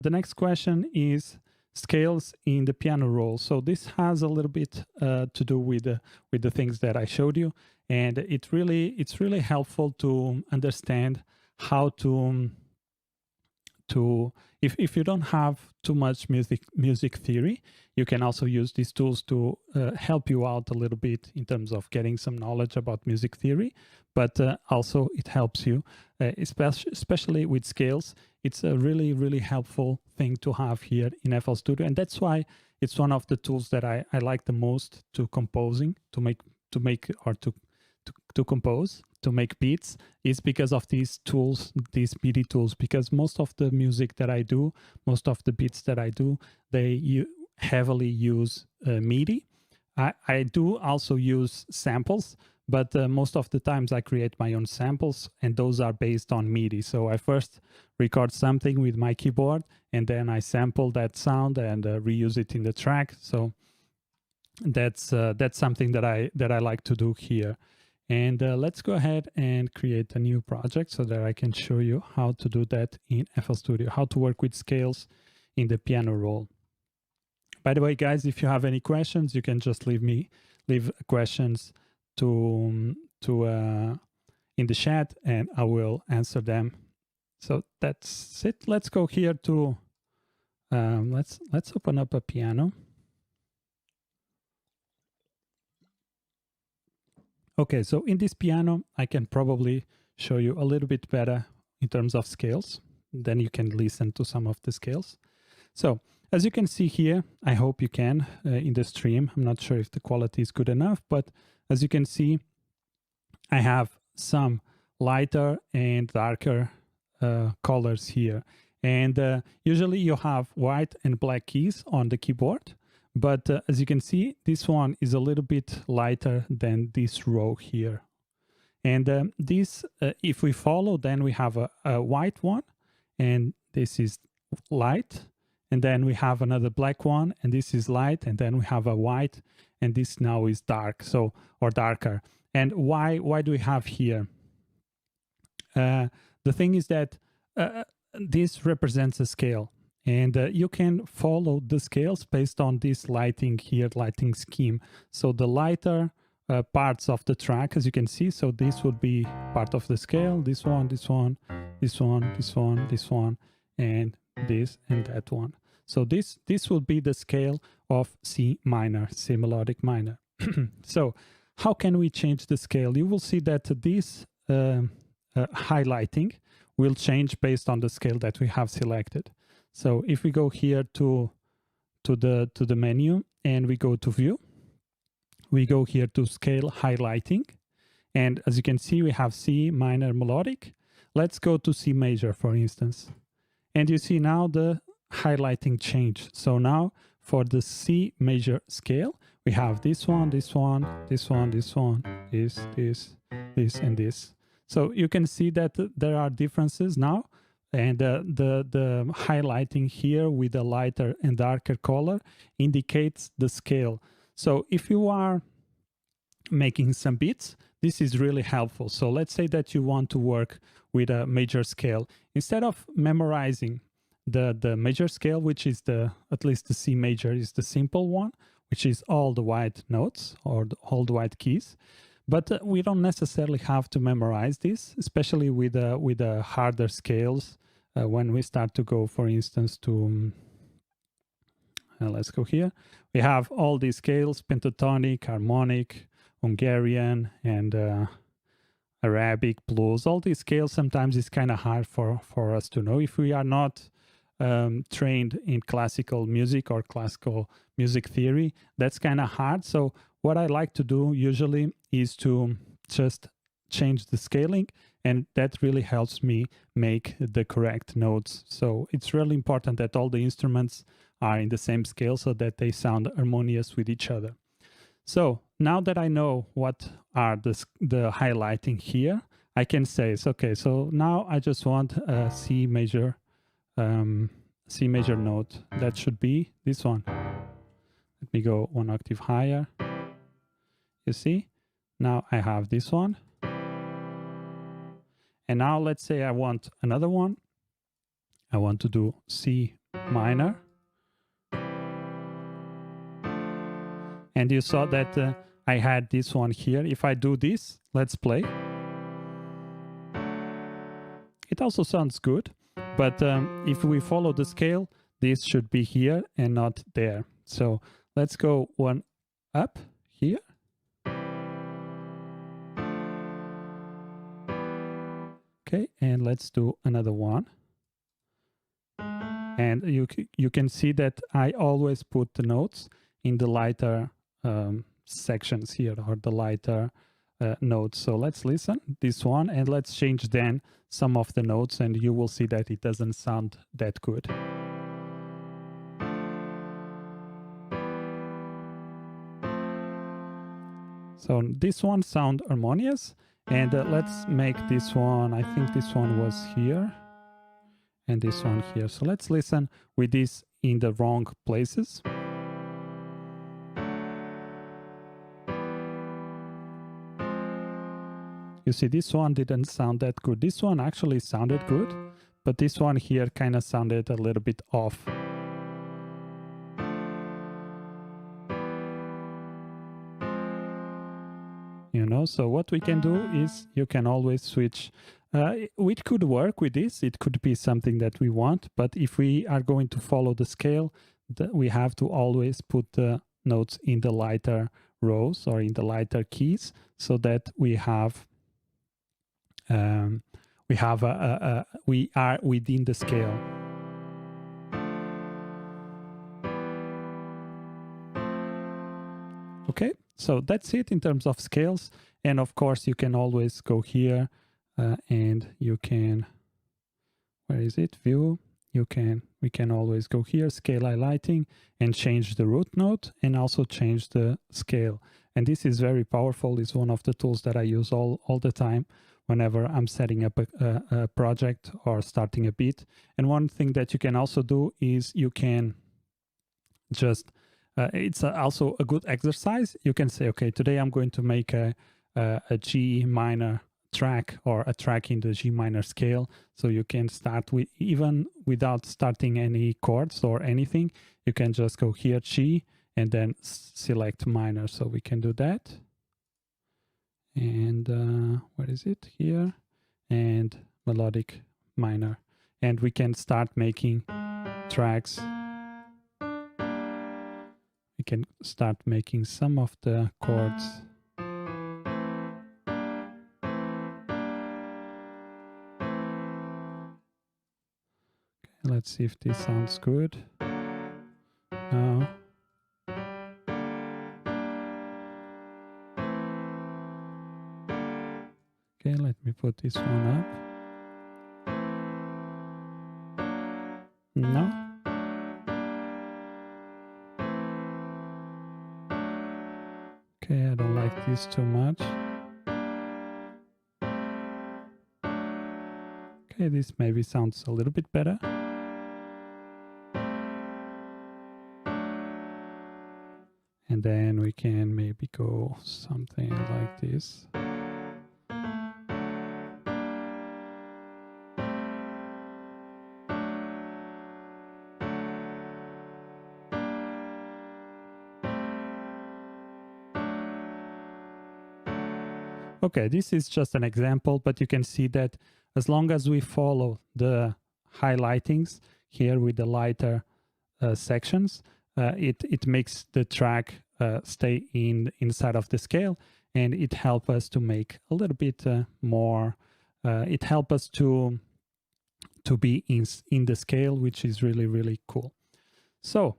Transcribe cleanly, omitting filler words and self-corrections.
The next question is scales in the piano roll. So this has a little bit to do with the things that I showed you, and it's really helpful to understand how to if you don't have too much music theory, you can also use these tools to help you out a little bit in terms of getting some knowledge about music theory, but also it helps you, especially with scales. It's a really helpful thing to have here in FL Studio, and that's why it's one of the tools that I like the most to composing, to compose, to make beats, is because of these tools, these MIDI tools, because most of the music that I do, most of the beats that I do, they heavily use MIDI. I do also use samples, but most of the times I create my own samples, and those are based on MIDI. So I first record something with my keyboard, and then I sample that sound and reuse it in the track. So that's something that I like to do here. And let's go ahead and create a new project so that I can show you how to do that in FL Studio, how to work with scales in the piano roll. By the way, guys, if you have any questions, you can just leave questions to in the chat, and I will answer them. So that's it. Let's go here to let's open up a piano. Okay, so in this piano, I can probably show you a little bit better in terms of scales. Then you can listen to some of the scales. So as you can see here, I hope you can in the stream. I'm not sure if the quality is good enough, but as you can see, I have some lighter and darker colors here. And usually you have white and black keys on the keyboard. But as you can see, this one is a little bit lighter than this row here. And this, if we follow, then we have a white one, and this is light. And then we have another black one, and this is light. And then we have a white, and this now is dark, so, or darker. And why do we have here? The thing is that this represents a scale. And you can follow the scales based on this lighting here, lighting scheme. So the lighter parts of the track, as you can see, so this would be part of the scale, this one, this one, this one, this one, this one, and this and that one. So this will be the scale of C minor, C melodic minor. So how can we change the scale? You will see that this highlighting will change based on the scale that we have selected. So if we go here to the menu and we go to view, we go here to scale highlighting. And as you can see, we have C minor melodic. Let's go to C major, for instance. And you see now the highlighting change. So now for the C major scale, we have this one, this one, this one, this one, this, and this. So you can see that there are differences now. And the highlighting here with a lighter and darker color indicates the scale. So if you are making some beats, this is really helpful. So let's say that you want to work with a major scale. Instead of memorizing the major scale, which is at least the C major is the simple one, which is all the white notes or all the white keys. But we don't necessarily have to memorize this, especially with the harder scales. When we start to go, for instance, to let's go here. We have all these scales: pentatonic, harmonic, Hungarian, and Arabic, blues. All these scales sometimes is kind of hard for us to know if we are not trained in classical music or classical music theory. That's kind of hard. So what I like to do usually is to just change the scaling, and that really helps me make the correct notes. So it's really important that all the instruments are in the same scale so that they sound harmonious with each other. So now that I know what are the highlighting here, I can say, okay, so now I just want a C major note. That should be this one. Let me go one octave higher. You see? Now I have this one. And now let's say I want another one. I want to do C minor. And you saw that I had this one here. If I do this, let's play. It also sounds good, but if we follow the scale, this should be here and not there. So let's go one up here. Okay, and let's do another one. And you can see that I always put the notes in the lighter sections here, or the lighter notes. So let's listen this one, and let's change then some of the notes, and you will see that it doesn't sound that good. So this one sound harmonious, and let's make this one, I think this one was here, and this one here. So let's listen with this in the wrong places. You see, this one didn't sound that good. This one actually sounded good, but this one here kind of sounded a little bit off. You know, so what we can do is you can always switch. We could work with this. It could be something that we want, but if we are going to follow the scale, we have to always put the notes in the lighter rows or in the lighter keys, so that we have we are within the scale. Okay, so that's it in terms of scales. And of course, you can always go here and you can, where is it? View. We can always go here, scale highlighting, and change the root note, and also change the scale. And this is very powerful. It's one of the tools that I use all the time whenever I'm setting up a project or starting a beat. And one thing that you can also do is you can just, it's also a good exercise. You can say, okay, today I'm going to make a G minor track, or a track in the G minor scale. So you can start with, even without starting any chords or anything, you can just go here, G, and then select minor. So we can do that. And what is it here? And melodic minor. And we can start making tracks. We can start making some of the chords. Okay, let's see if this sounds good. No. Okay, let me put this one up. No. Okay, I don't like this too much. Okay, this maybe sounds a little bit better. And then we can maybe go something like this. Okay, this is just an example, but you can see that as long as we follow the highlightings here with the lighter sections, it makes the track stay inside of the scale, and it helps us to make a little bit more. It helps us to be in the scale, which is really, really cool. So